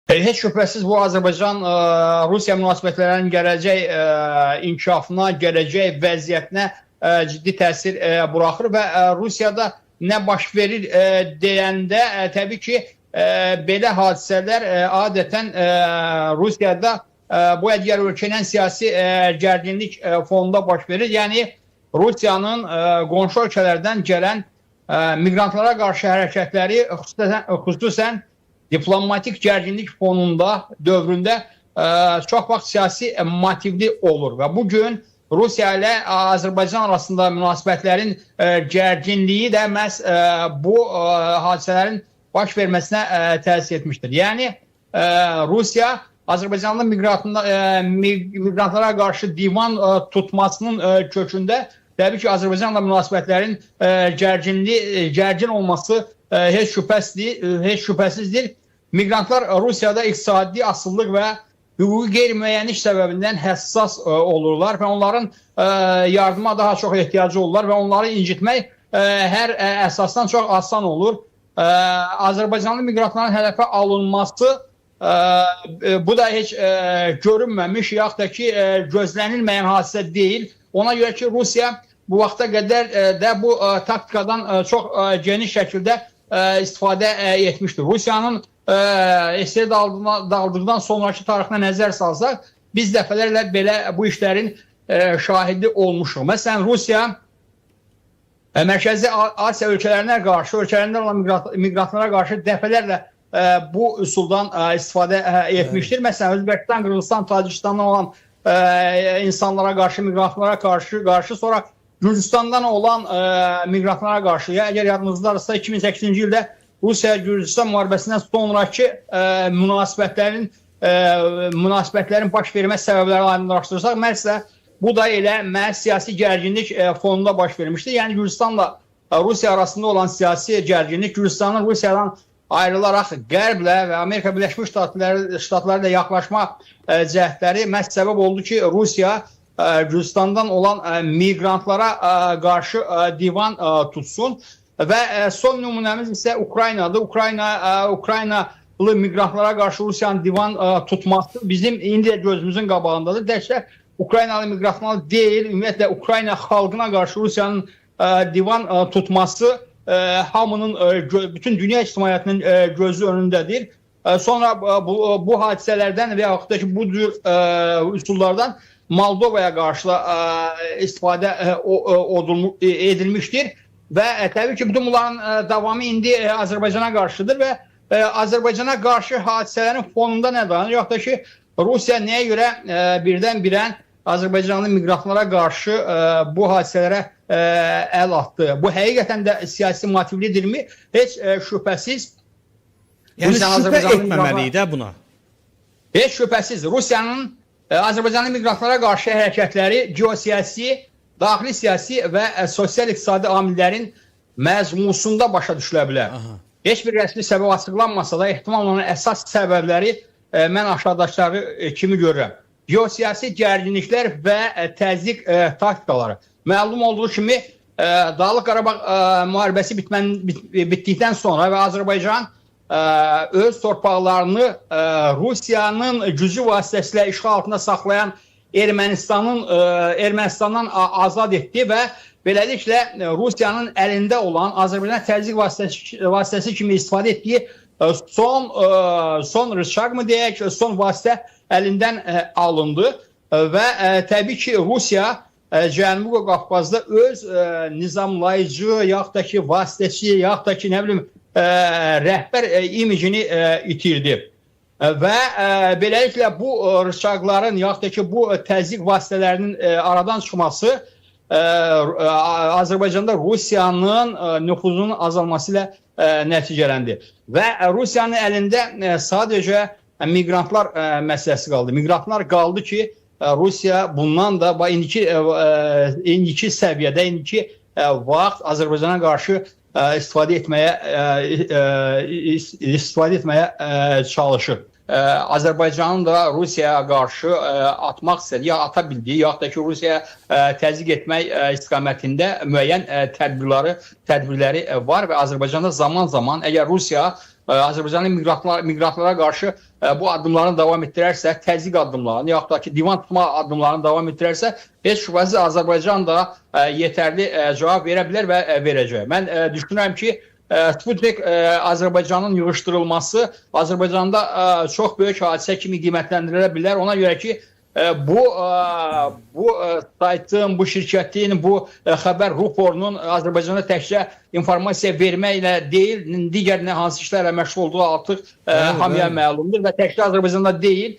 Heç şübhəsiz bu Azərbaycan-Rusiya münasibətlərinin gələcək inkişafına, gələcək vəziyyətinə ciddi təsir buraxır və Rusiyada nə baş verir deyəndə təbii ki, belə hadisələr adətən Rusiyada bu digər ölkənin siyasi gərginlik fonunda baş verir. Yəni Rusiyanın qonşu ölkələrdən gələn miqrantlara qarşı hərəkətləri xüsusən diplomatik gərginlik fonunda, dövründə çox vaxt siyasi motivli olur və bugün Rusiya ilə Azərbaycan arasında münasibətlərin gərginliyi də məhz bu hadisələrin baş verməsinə təsir etmişdir. Yəni Rusiya Azərbaycanlı miqrantlara qarşı divan tutmasının kökündə təbii ki, Azərbaycanla münasibətlərin gərgin olması heç şübhəsizdir. Miqrantlar Rusiyada iqtisadi asıllıq və hüquqi qeyri-müəyyənlik səbəbindən həssas olurlar və onların yardıma daha çox ehtiyacı olurlar və onları incitmək hər əsasdan çox asan olur. Azərbaycanlı miqrantların hədəfə alınması bu da heç görünməmiş, yaxud da ki, gözlənilməyən hadisə deyil. Ona görə ki, Rusiya bu vaxta qədər də bu taktikadan çox geniş şəkildə istifadə etmişdir. Rusiyanın SSR dağıldıqdan sonraki tarixinə nəzər salsaq, biz dəfələrlə belə bu işlərin şahidi olmuşuq. Məsələn, Rusiya Mərkəzi Asiya ölkələrinə qarşı, ölkələrində olan miqrantlara qarşı dəfələrlə bu üsuldan istifadə etmişdir. Məsələn, Özbəkistan, Qırğızistan, Tacikistandan olan insanlara qarşı, miqrantlara qarşı, sonra Gürcüstandan olan miqrantlara qarşı, əgər yadınızdarsa 2008-ci ildə Rusiya-Gürcüstan müharibəsindən sonraki münasibətlərin baş vermə səbəbləri aydınlaşdırsaq, məhz bu da elə siyasi gərginlik fonunda baş vermişdir. Yəni Gürcüstanla Rusiya arasında olan siyasi gərginlik, Gürcüstanın Rusiyadan ayrılaraq Qərblə və Amerika Birləşmiş Ştatları ilə yaxlaşma cəhdləri məhz səbəb oldu ki, Rusiya Gürcüstandan olan miqrantlara qarşı divan tutsun. Və son nümunəmiz isə Ukraynadır. Ukraynalı miqrantlara qarşı Rusiyanın divan tutması bizim indi gözümüzün qabağındadır. Təkcə Ukraynalı miqrantlar deyil, ümumiyyətlə Ukrayna xalqına qarşı Rusiyanın divan tutması hamının, bütün dünya ictimaiyyətinin gözü önündədir. Sonra bu hadisələrdən və yaxud da ki, bu cür üsullardan Moldovaya qarşı istifadə edilmişdir. Və təbii ki, bütün bunların davamı indi Azərbaycana qarşıdır və Azərbaycana qarşı hadisələrin fonunda nə dayanır? Yoxdur ki, Rusiya nəyə görə birdən-birə Azərbaycanlı miqrantlara qarşı bu hadisələrə əl atdı? Bu həqiqətən də siyasi motivlidirmi? Heç şübhəsiz. Yəni şübhə etməməliyik də buna. Heç şübhəsiz. Rusiyanın Azərbaycanlı miqrantlara qarşı hərəkətləri geosiyasi, daxili siyasi və sosial-iqtisadi amillərin məzmusunda başa düşülə bilər. Heç bir rəsmi səbəb açıqlanmasa da ehtimal olan əsas səbəbləri mən aşağıdakıları kimi görürəm. Geosiyasi gərginliklər və təzyiq taktikaları. Məlum olduğu kimi Dağlıq Qarabağ müharibəsi bitdikdən sonra və Azərbaycan öz torpaqlarını Rusiyanın gücü vasitəsilə işğal altında saxlayan Ermənistandan azad etdi və beləliklə Rusiyanın əlində olan Azərbaycan təzyiq vasitəsi kimi istifadə etdiyi son rıçaq mı deyək, son vasitə əlindən alındı və təbii ki, Rusiya Cənubi Qafqazda öz nizamlayıcı, yaxud da ki, vasitəçi, yaxud da ki, nə bilim, rəhbər imicini itirdi. Və beləliklə bu rıçaqların, yaxud da ki, bu təzyiq vasitələrinin aradan çıxması Azərbaycanda Rusiyanın nüfuzunun azalması ilə nəticələndi. Və Rusiyanın əlində sadəcə miqrantlar məsələsi qaldı. Miqrantlar qaldı ki, Rusiya bundan da indiki səviyyədə, indiki vaxt Azərbaycana qarşı istifadə etməyə çalışır. Azərbaycanın da Rusiyaya qarşı atmaq istədiyi, ata bildiyi, yaxud da ki, Rusiyaya təzyiq etmək istiqamətində müəyyən tədbirləri var və Azərbaycanda zaman-zaman əgər Rusiya Azərbaycanın miqrantlara qarşı bu addımlarını davam etdirərsə, təzyiq addımlarını, yaxud da ki, divan tutma addımlarını davam etdirərsə, heç şübhəsiz Azərbaycan da yetərli cavab verə bilər və verəcək. Mən düşünürəm ki, Sputnik Azərbaycanın yığışdırılması Azərbaycanda çox böyük hadisə kimi qiymətləndirilə bilər. Ona görə ki, bu saytın, bu şirkətin, bu xəbər ruporunun Azərbaycana təkcə informasiya verməklə deyil, digər hansı işlərlə məşğul olduğu artıq hamıya məlumdur və təkcə Azərbaycanda deyil,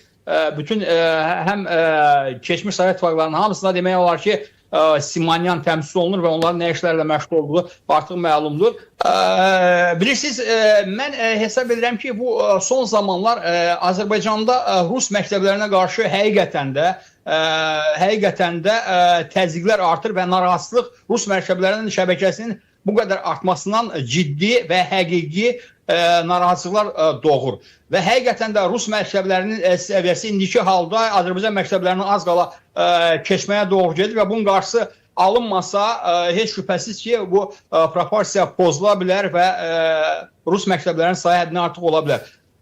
bütün həm keçmiş Sovet İttifaqlarının hamısına demək olar ki, Simonyan təmsil olunur və onların nə işlərlə məşğul olduğu artıq məlumdur. Bilirsiniz, mən hesab edirəm ki, bu son zamanlar Azərbaycanda Rus məktəblərinə qarşı həqiqətən də təzyiqlər artır və narahatsızlıq Rus məktəblərinin şəbəkəsinin bu qədər artmasından ciddi və həqiqi narahatsızlıqlar doğur. Və həqiqətən də Rus məktəblərinin səviyyəsi indiki halda Azərbaycan məktəblərinin az qala keçməyə doğru gedir və bunun qarşısı alınmasa heç şübhəsiz ki, bu proporsiya pozula bilər və Rus məktəblərinin sayı həddindən artıq ola bilər.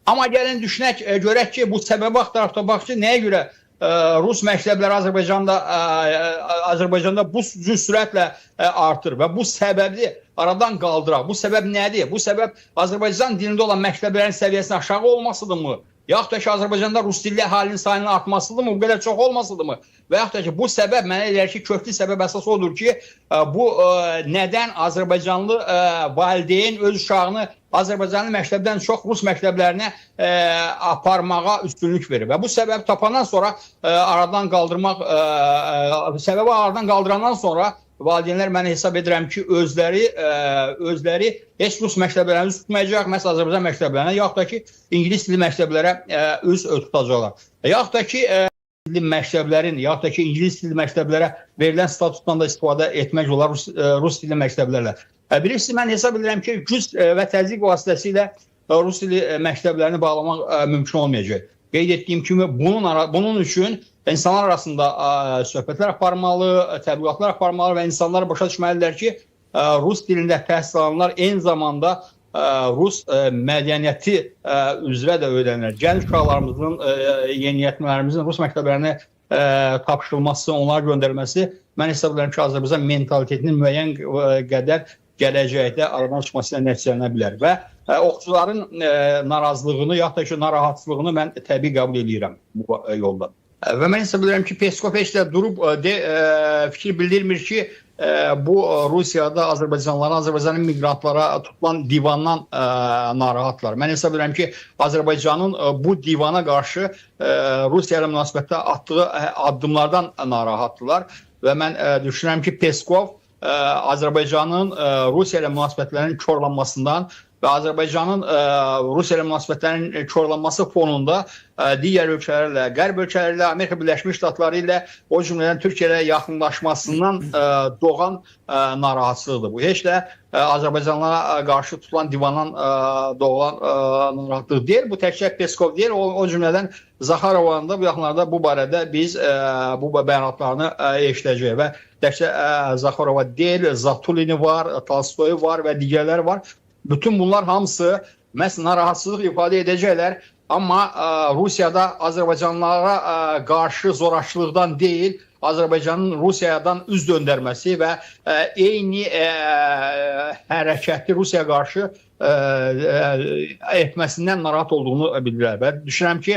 Amma gəlin düşünək, görək ki, bu səbəbi axtaraq tapaq ki, nəyə görə Rus məktəbləri Azərbaycanda bu sürətlə artır və bu səbəbi aradan qaldıraq. Bu səbəb nədir? Bu səbəb Azərbaycan dilində olan məktəblərin səviyyəsinin aşağı olmasıdırmı? Yaxud da ki, Azərbaycanda rus dilli əhalinin sayının artmasıdırmı? Bu qədər çox olmasıdırmı? Və yaxud da ki, bu səbəb mənə eləyər ki, köklü səbəb əsas odur ki, bu nədən Azərbaycanlı valideyn öz uşağını Azərbaycanlı məktəbdən çox Rus məktəblərinə aparmağa üstünlük verir. Və bu səbəbi tapandan sonra aradan qaldırandan sonra valideynlər mən hesab edirəm ki, özləri heç Rus məktəblərini üst tutmayacaq, məhz Azərbaycan məktəblərinə, yaxud da ki, İngilis dili məktəblərə üst tutacaqlar. Yaxud da ki, yaxud da ki, İngilis dili məktəblərə verilən statusdan da istifadə etmək olar Rus dili məktəblərlə. Bilirsiniz, mən hesab edirəm ki, güc və təzyiq vasitəsilə Rus dili məktəblərini bağlamaq mümkün olmayacaq. Qeyd etdiyim kimi, bunun üçün insanlar arasında söhbətlər aparmalı, təbliğatlar aparmalı və insanlar başa düşməlidirlər ki, Rus dilində təhsil alanlar eyni zamanda Rus mədəniyyəti üzrə də öyrənirlər. Gənc uşaqlarımızın, yeniyetmələrimizin Rus məktəblərinə tapşırılması, onlara göndərilməsi mən hesab edirəm ki, Azərbaycan mentalitetinin müəyyən qədər gələcəkdə aradan çıxmasıyla nəticələnə bilər və oxucuların narazılığını, yaxud da ki, narahatsızlığını mən təbii qəbul edirəm bu yolda. Və mən hesab edirəm ki, Peskov heç də durub fikir bildirmir ki, bu Rusiyada Azərbaycanın miqrantlara tutulan divandan narahatlar. Mən hesab edirəm ki, Azərbaycanın bu divana qarşı Rusiya ilə münasibətdə atdığı addımlardan narahatdılar və mən düşünürəm ki, Peskov Azərbaycanın Rusiya ilə münasibətlərinin korlanmasından və Azərbaycanın Rusiya ilə münasibətlərinin korlanması fonunda digər ölkələrlə, qərb ölkələri ilə, Amerika Birləşmiş Ştatları ilə, o cümlədən Türkiyə ilə yaxınlaşmasından doğan narahatsızlıqdır. Bu heç də Azərbaycanlara qarşı tutulan divandan doğulan narahatlıq deyil. Bu təkcə Peskov deyil, o cümlədən Zaxarovanın da bu yaxınlarda bu barədə biz bu bəyanatlarını eşidəcəyik və təkcə Zaxarova deyil, Zatulini var, Tolstoy var və digərləri var. Bütün bunlar hamısı məhz narahatsızlıq ifadə edəcəklər. Amma Rusiyada Azərbaycanlılara qarşı zorakılıqdan deyil, Azərbaycanın Rusiyadan üz döndərməsi və eyni hərəkəti Rusiyaya qarşı etməsindən narahat olduğunu bildirlər. Və düşünürəm ki,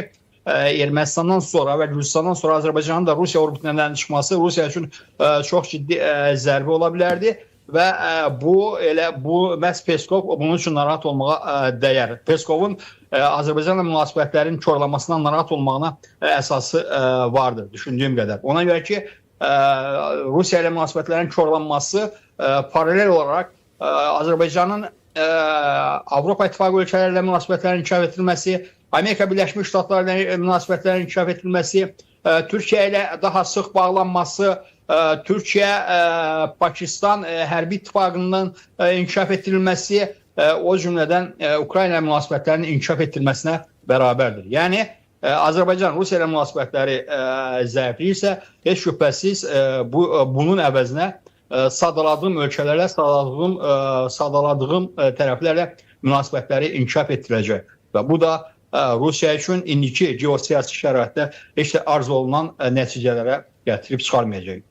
Ermənistandan sonra və Gürcüstandan sonra Azərbaycanın da Rusiya orbitindən çıxması Rusiya üçün çox ciddi zərbə ola bilərdi. Və bu məhz Peskov bunun üçün narahat olmağa dəyər. Peskovun Azərbaycanla münasibətlərin korlanmasından narahat olmağına əsası vardır, düşündüyüm qədər. Ona görə ki, Rusiya ilə münasibətlərin korlanması paralel olaraq Azərbaycanın Avropa İttifaqı ölkələri ilə münasibətlərin inkişaf etdirilməsi, Amerika Birləşmiş Ştatları ilə münasibətlərin inkişaf etdirilməsi, Türkiyə ilə daha sıx bağlanması, Türkiyə, Pakistan hərbi ittifaqının inkişaf etdirilməsi, o cümlədən Ukrayna münasibətlərinin inkişaf etdirilməsinə bərabərdir. Yəni, Azərbaycan Rusiya ilə münasibətləri zəifləyirsə, heç şübhəsiz bunun əvəzinə sadaladığım ölkələrlə, sadaladığım tərəflərlə münasibətləri inkişaf etdirəcək. Və bu da Rusiya üçün indiki geosiyasi şəraitdə heç də arzu olunan nəticələrə gətirib çıxarmayacaq.